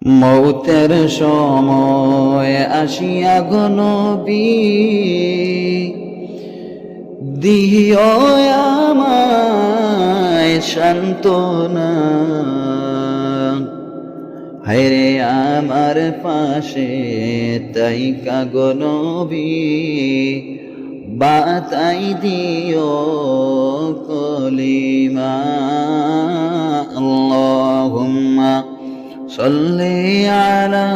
মৌতের সময় আসিয়া গো নবী, দিও আমায় সান্ত্বনা। হায়রে আমার পাশে তাইকা গো নবী, বাতাই দিও কলিমা। আল্লাহুম্মা সাল্লি আলা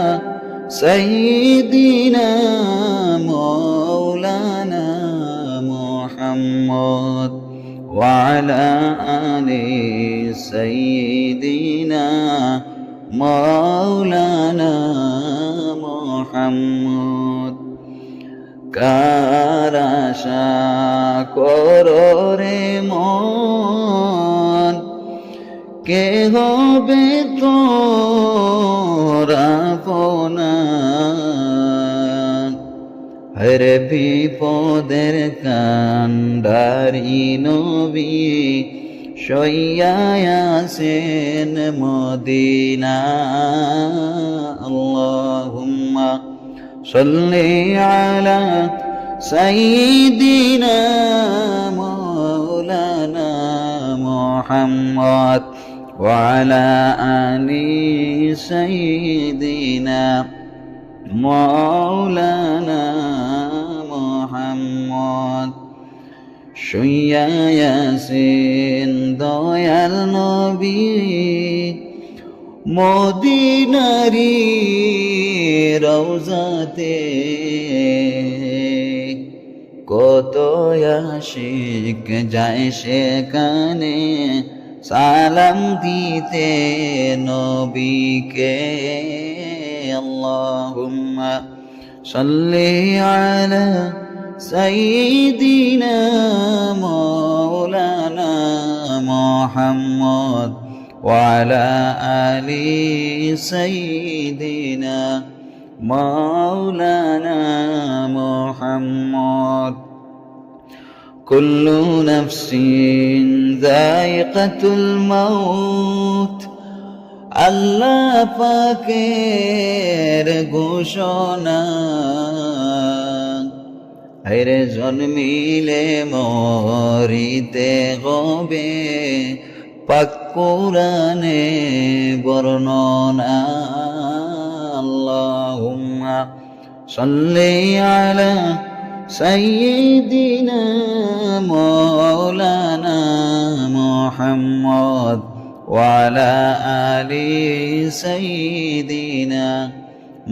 সাইয়্যিদিনা মাওলানা মুহাম্মদ ওয়া আলা আলি সাইয়্যিদিনা মাওলানা মুহাম্মদ। কার আশা করো রে মন, কে হবে তোর আপনা। হরে বিপদের কান্ডারি নবী, শইয়া আছেন মদিনা। আল্লাহুম্মা সাল্লি আলা সাইয়্যিদিনা মাওলানা মুহাম্মদ ওয়া আলা আলি সাইয়্যিদিনা মাওলানা মুহাম্মদ। শুইয়া আছেন দয়াল নবী, মদিনারি রওজাতে। কত আশিক যায় সেখানে সালাম দিতে নবীকে। আল্লাহুম্মা সাল্লি আলা সাইয়্যিদিনা মাওলানা মুহাম্মদ ওয়া আলা আলি সাইয়্যিদিনা মাওলানা মুহাম্মদ। কুল্লু নাফসিন যায়িকাতুল মাউত, আল্লাহ পাকের ঘোষণা। হায়রে জন্মিলে মরিতে হবে, পাক কুরআনে বর্ণনা। আল্লাহুম্মা সাল্লি আলা সাইয়্যিদিনা মাওলানা মুহাম্মদ ওয়া আলা আলি সাইয়্যিদিনা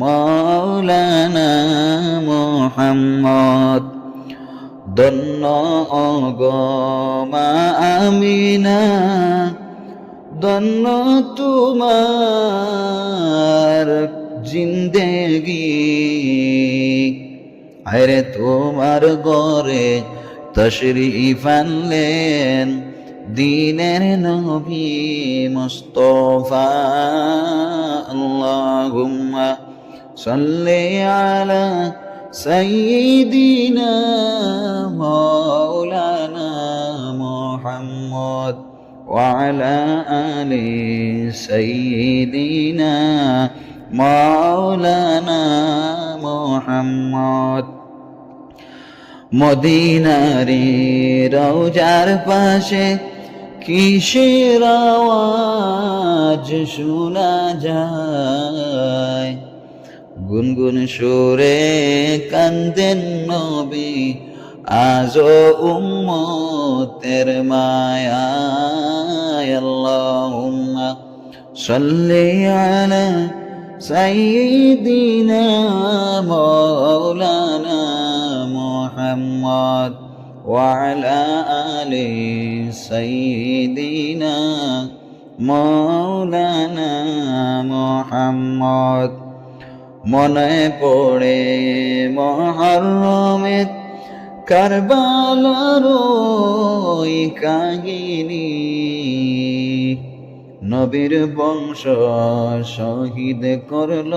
মাওলানা মুহাম্মদ। ধন্য গো মা আমিনা, ধন্য তোমার জিন্দেগি। আরে তোমার ঘরে তশরিফ আনলেন দ্বীনের নবী মুস্তাফা। আল্লাহুম্মা সাল্লি আলা সাইয়্যিদিনা মাওলানা মুহাম্মদ ওয়া আলা আলি সাইয়্যিদিনা মাওলানা মুহাম্মদ। মদিনারি রওজার পাশে কিসের আওয়াজ শোনা যায়? গুনগুন সুরে কান্দেন নবী, আজো উম্মতের মায়ায়। আল্লাহুম্মা সাল্লি আলা সাইয়্যিদিনা মাওলানা মুহাম্মদ ওয়া আলা আলি সাইয়্যিদিনা মাওলানা মুহাম্মদ। মনে পড়ে মুহররমের কারবালার ওই কাহিনী, নবীর বংশ শহীদ করল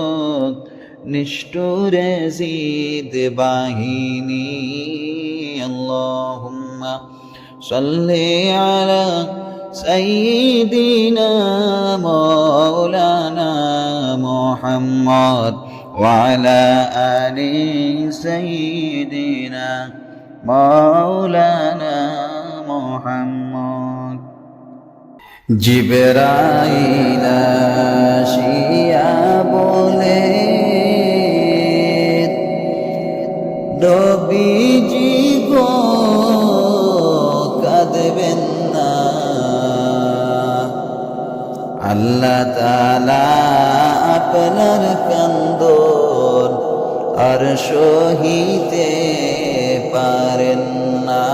নিষ্ঠুর জিদ বাহিনী। আল্লাহুম্মা সাল্লি আলা سيدنا مولانا محمد وعلى آل سيدنا مولانا محمد জিবরাইল আসিয়া বলে নবীজি গো কাঁদবেন না, আল্লাহ তাআলা আপনার কান্দন আর সহিতে পারেন না।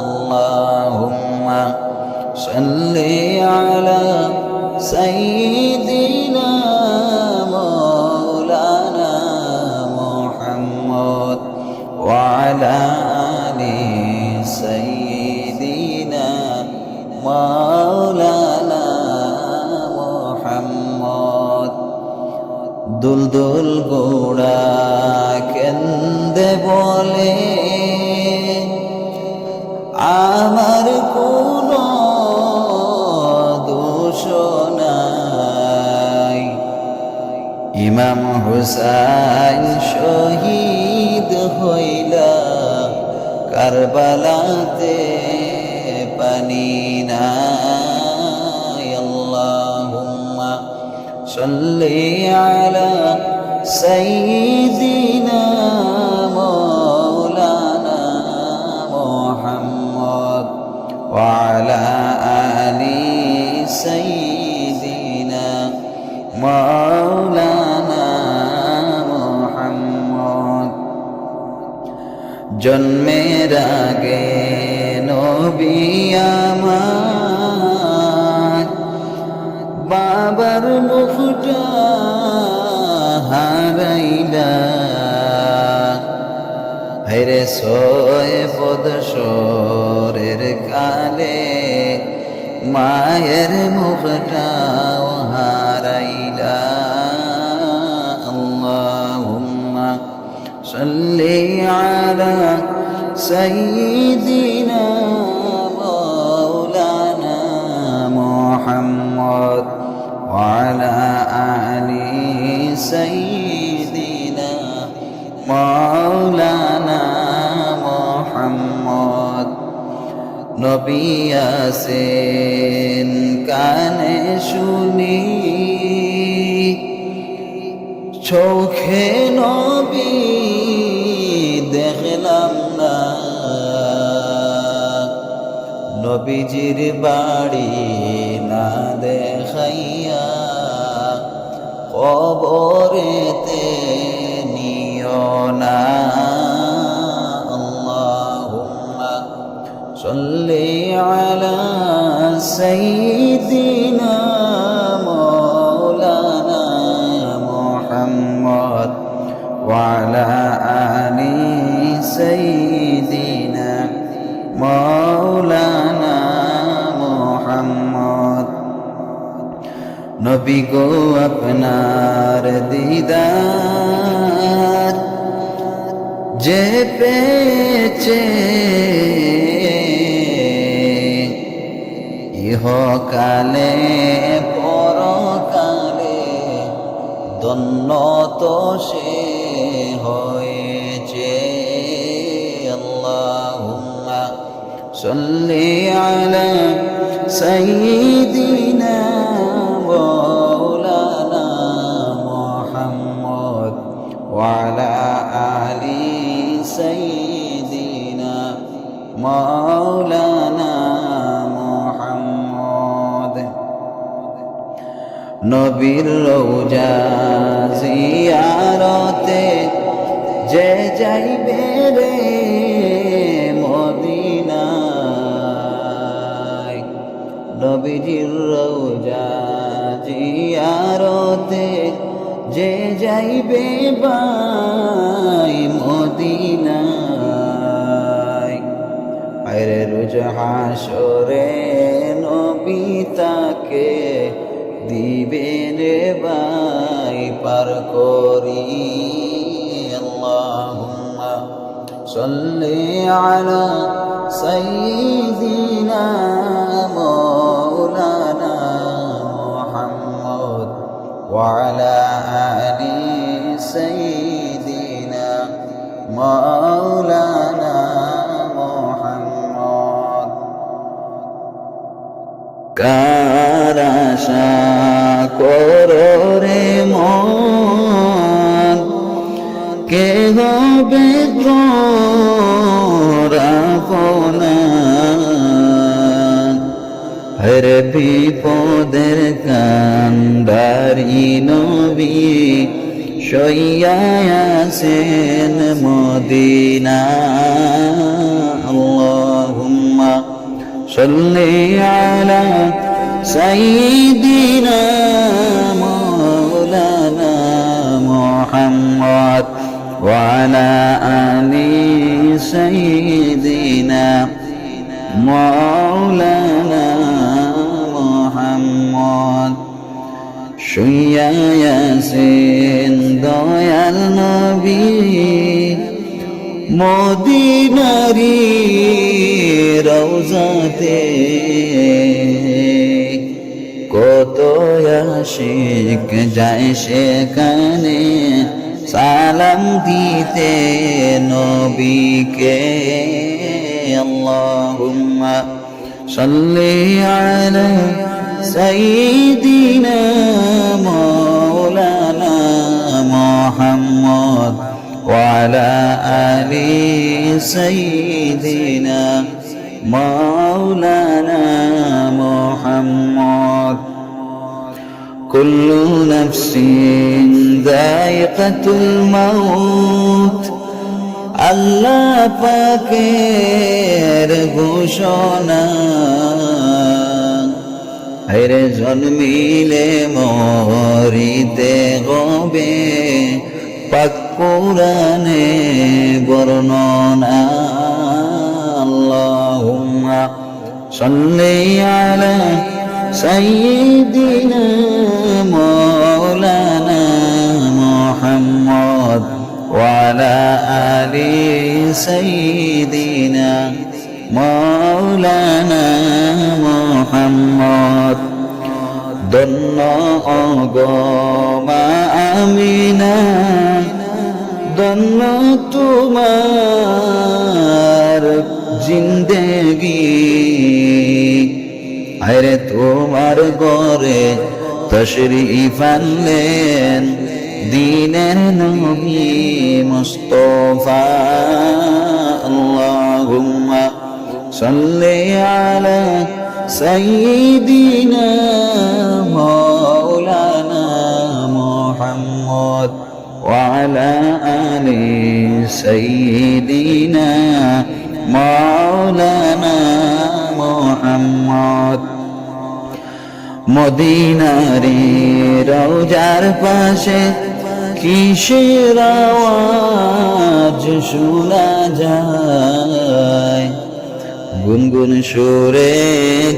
আল্লাহুম্মা সাল্লি আলা সাইয়্যিদিনা মাওলানা মুহাম্মদ ওয়া আলা আলি সাইয়্যিদিনা মাওলানা মুহাম্মদ। দুলদুল গোড়া কেন্দে বলে আমার কোনো দোষ নাই, ইমাম হুসাইন শহীদ হইলা কারবালাতে পানি নাই। আল্লাহুম্মা সাল্লি আলা সাইয়্যিদিনা মাওলানা মুহাম্মদ ওয়া আলা আলি সাইয়্যিদিনা মাওলানা মুহাম্মদ। জন্মের আগে নবী আমার বাবার মুখটা হারাইলা, হায়রে ছয় বৎসরের কালে মায়ের মুখটাও হারাইলা। আল্লাহুম্মা সাল্লি আলা সাইয়্যিদিনা মাওলানা মুহাম্মদ ওয়া আলা আলি সাইয়্যিদিনা মাওলানা মুহাম্মদ। নবী আছেন কানে শুনি, চোখে নবী দেখলাম না, নবীজির বাড়ি না দেখাইয়া কবরেতে নিও না। আল্লাহুম্মা সাল্লি আলা সাইয়্যিদিনা মাওলানা মুহাম্মদ ওয়া আলা আলি সাইয়্যিদিনা মাওলানা মুহাম্মদ। নবী গো আপনার দিদার যে পেয়েছে ইহকালে পরকালে ধন্য তো সে হয়েছে। আল্লাহুম্মা সাল্লি আলা সাইয়্যিদিনা মাওলানা মুহাম্মদ ওয়া আলা আলি সাইয়্যিদিনা মাওলানা মুহাম্মদ। নবীর রওজা জিয়ারতে যে যাইবে রে মদিনায়, নবীজির রওজা জিয়ারতে যে যাইবে ভাই মদিনায়, আরে রোজ হাসরে নবী তাকে দিবেন ভাই পার করি। আল্লাহুম্মা সাল্লি আলা সাইয়্যিদিনা وعلى آل سيدنا مولانا محمد কার আশা করো রে মন কে হবে তোর আপনা হর বিপদের কান্ডারি নবী শইয়া আছেন মদিনা আল্লাহুম্মা সাল্লি আলা সাইয়্যিদিনা মাওলানা মুহাম্মদ ওয়া আলা আলি সাইয়্যিদিনা মাওলানা মুহাম্মদ শুইয়া আছেন দয়াল নবী মদিনারি রওজাতে কত আশিক যায় সেখানে সালাম দিতে নবীকে আল্লাহুম্মা সাল্লি আলা সাইয়্যিদিনা মাওলানা মুহাম্মদ ওয়া আলা আলি সাইয়্যিদিনা মাওলানা মুহাম্মদ কুল্লু নাফসিন যায়িকাতুল মাউত আল্লাহ পাকের ঘোষণা হেরে জন্মিলে মরিতে হবে পাক কুরআনে বর্ণনা আল্লাহুম্মা সাল্লি আলা সাইয়্যিদিনা মাওলানা মুহাম্মদ ওয়া আলা আলি সাইয়্যিদিনা মাওলানা মুহাম্মদ ধন্য গো মা আমিনা ধন্য তোমার জিন্দেগি আরে তোমার ঘরে তশরিফ আনলেন দিনের নবী মুস্তাফা আল্লাহুম্মা সাল্লি আলা সাইয়্যিদিনা মাওলানা মুহাম্মদ ওয়া আলা আলি সাইয়্যিদিনা মাওলানা মুহাম্মদ মদিনারি রওজার পাশে কিসের আওয়াজ শোনা যায় গুনগুন সুরে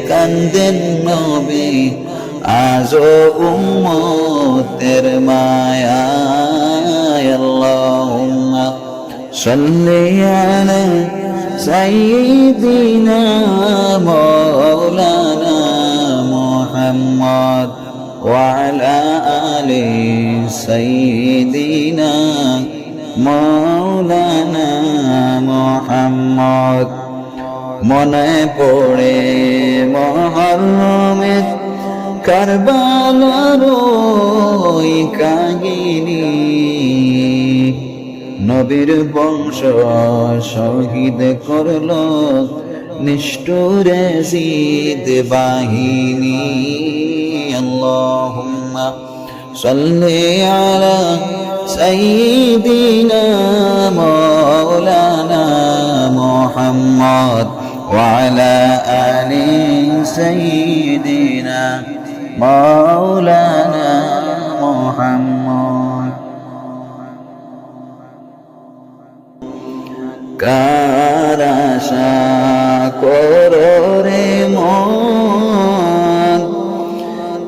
কান্দেন নবী আজও উম্মতের মায়ায় আল্লাহুম্মা সাল্লি আলা সাইয়্যিদিনা মাওলানা মুহাম্মদ ওয়া আলা আলি সাইয়্যিদিনা মাওলানা মুহাম্মদ মনে পড়ে মুহররমের কারবালার ওই কাহিনী নবীর বংশ শহীদ করল নিষ্ঠুর জিদ বাহিনী আল্লাহুম্মা সাল্লি আলা সাইয়্যিদিনা মাওলানা মুহাম্মদ ওয়া আলা আলি সাইয়্যিদিনা মাওলানা মুহাম্মদ কার আশা করো রে মন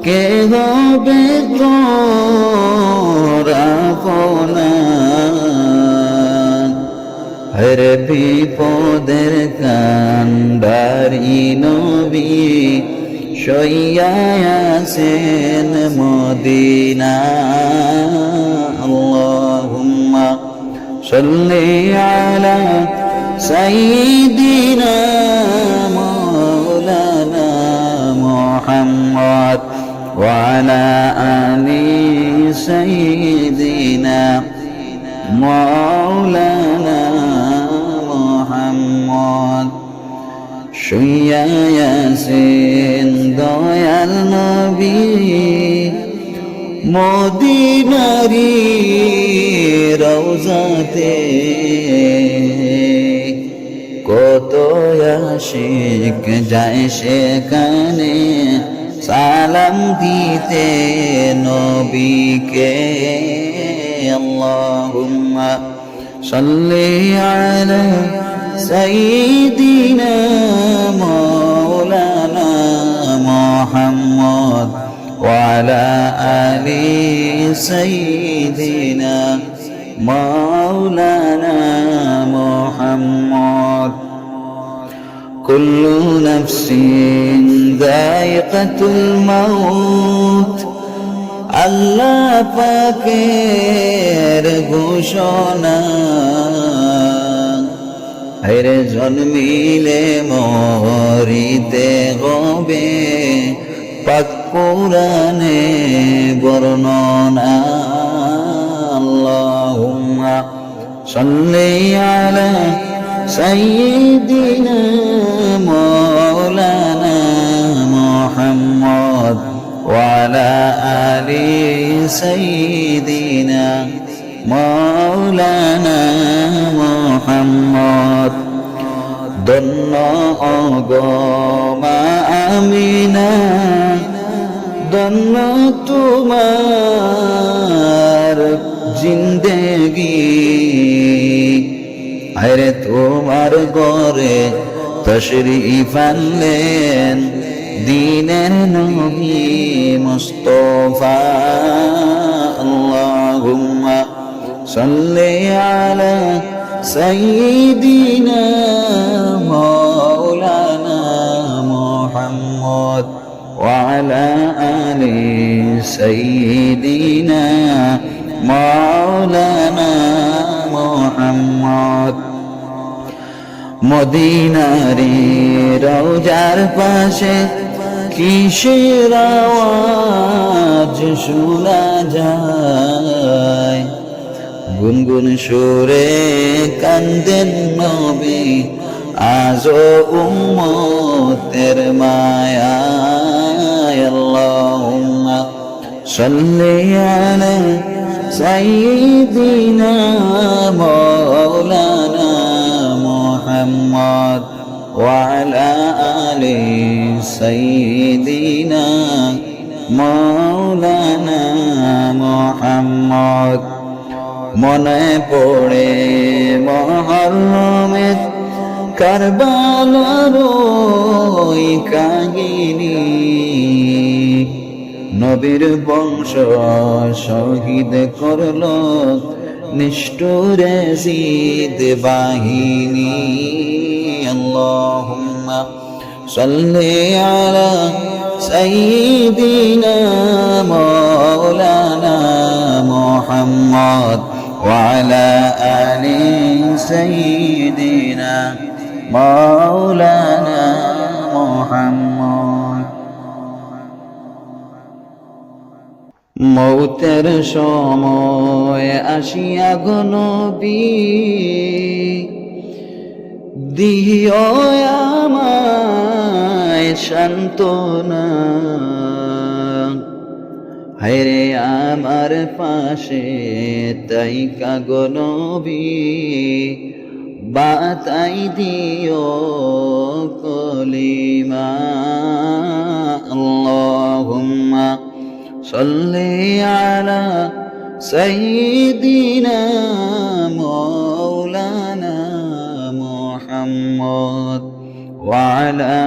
কে হবে তোর আপনা হর বিপদের কান্ডারি নবী শইয়া আছেন سيدنا اللهم صل على سيدنا مولانا محمد وعلى آل سيدنا مولانا محمد শুইয়া ইয়াসিন দয়াল নবী মদিনারি রওজাতে কত আশিক যায় সেখানে সালাম দিতে নবীকে আল্লাহুম্মা সাল্লি আলা سيدنا مولانا محمد وعلى آل سيدنا مولانا محمد كل نفس ذائقة الموت আল্লাহ পাকের ঘোষণা হেরে জন্মিলে মরিতে হবে পাক কোরআনে বর্ণনা আল্লাহুম্মা সাল্লি আলা সাইয়্যিদিনা মাওলানা মুহাম্মদ ওয়া আলা আলি সাইয়্যিদিনা মাওলানা মুহাম্মদ ধন্য অগমা আমিনা ধন্য তোমার জিন্দেগি আরে তোমার ঘরে তশরিফ আনলেন দ্বীনের নবী মুস্তাফা আল্লাহুম্মা সাল্লি আলা سيدنا مولانا محمد وعلى آل سيدنا مولانا محمد মদিনারি রওজার পাশে কিসের আওয়াজ শোনা যায় গুনগুন সুরে কান্দেন নবী আজো উম্মতের মায়ায় আল্লাহুম্মা সাল্লি আলা সাইয়্যিদিনা মাওলানা মুহাম্মদ ওয়া আলা আলি সাইয়্যিদিনা মাওলানা মুহাম্মদ মনে পড়ে মুহররমের কারবালার ওই কাহিনী নবীর বংশ শহীদ করল নিষ্ঠুর জিদ বাহিনী আল্লাহুম্মা সাল্লি আলা সাইয়্যিদিনা মাওলানা মুহাম্মদ وعلى آل سيدنا مولانا محمد মৌতের সময় আসিয়া গো নবী দিও আমায় সান্ত্বনা হায়রে আমার পাশে তাই গো নবী বাতাই দিও কলিমা আল্লাহুম্মা সাল্লি আলা সাইয়্যিদিনা মাওলানা মুহাম্মদ ওয়া আলা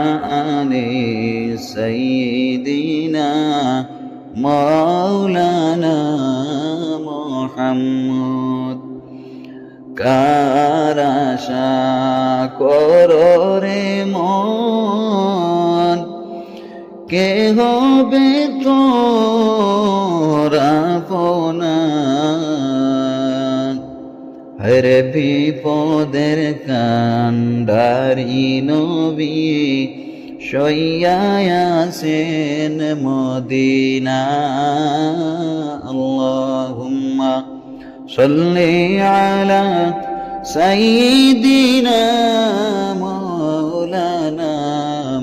আলি সাইয়্যিদিনা মাওলানা মুহাম্মদ কার আশা করো রে মন কে হবে তো মোরাপনা হরে বিপদের কান্ডারি নবী শইয়ায় আছেন মদিনা আল্লাহুম্মা সাল্লি আলা সাইয়্যিদিনা মাওলানা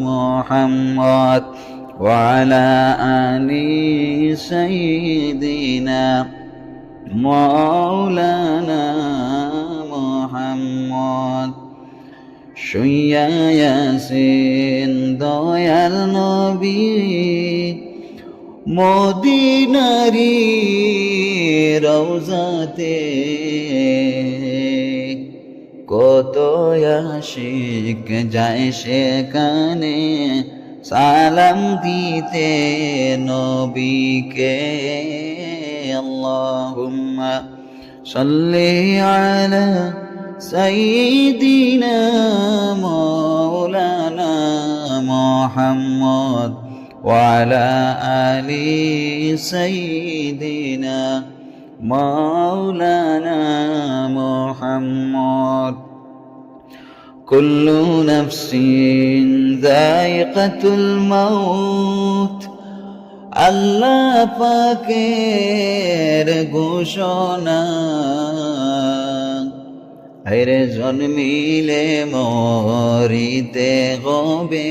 মুহাম্মদ ওয়া আলা আলি সাইয়্যিদিনা মাওলানা মুহাম্মদ শুইয়া আছেন দয়াল নবী মদিনারি রওজাতে কত আশিক যায় সেখানে সালাম দিতে নবীকে আল্লাহুম্মা সাল্লি আলা সাইয়্যিদিনা মাওলানা মুহাম্মদ ওয়া আলা আলি সাইয়্যিদিনা মাওলানা মুহাম্মদ কুল্লু নাফসিন যায়িকাতুল মাউত আল্লাহ পাকের ঘোষণা আরে জন্মিলে মরিতে হবে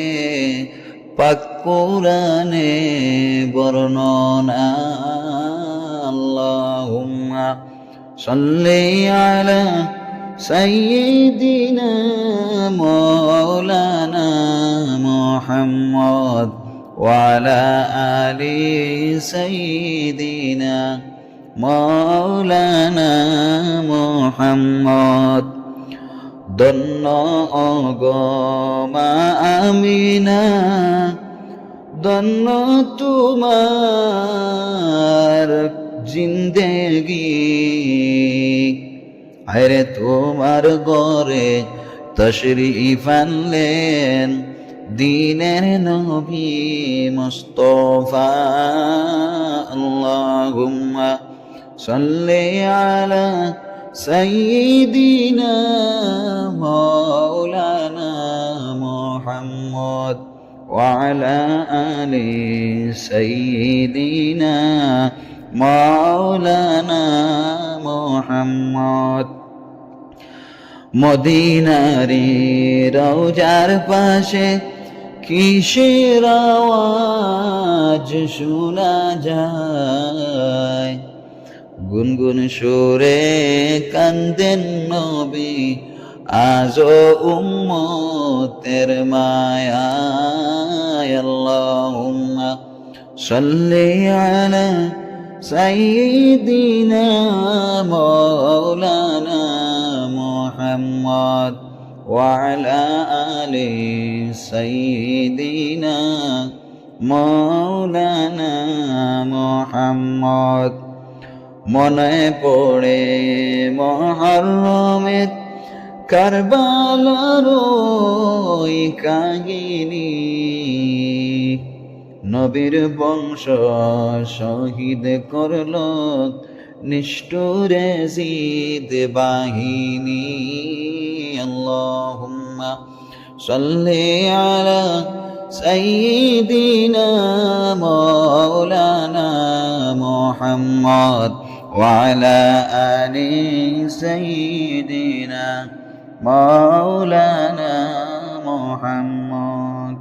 পাক কোরআনে বর্ণনা আল্লাহুম্মা সাল্লি আলা সাইয়্যিদিনা মাওলানা মুহাম্মদ ওয়া আলা আলি সাইয়্যিদিনা মাওলানা মুহাম্মদ ধন্য অগমা আমিনা ধন্য তোমার জিন্দেগি আরে তোমার ঘরে তশরিফ আনলেন দিনের নবী মুস্তাফা আল্লাহুম্মা সাল্লি আলা সাইয়্যিদিনা মাওলানা মুহাম্মদ ওয়া আলা আলি সাইয়্যিদিনা মাওলানা মুহাম্মদ মদিনারি রওজার পাশে কিসের আওয়াজ শোনা যায় গুনগুন সুরে কান্দেন নবী আজো উম্মতের মায়ায় আল্লাহুম্মা সাল্লি আলা সাইয়্যিদিনা মাওলানা মুহাম্মদ ওয়া আলা আলি সাইয়্যিদিনা মাওলানা মুহাম্মদ মনে পড়ে মুহররমের কারবালার ওই কাহিনী নবীর বংশ শহীদ করল নিষ্ঠুরে জিদ বাহিনী আল্লাহুম্মা সাল্লি আলা সাইয়্যিদিনা মাওলানা মুহাম্মদ ওয়া আলা আলি সাইয়্যিদিনা মাওলানা মুহাম্মদ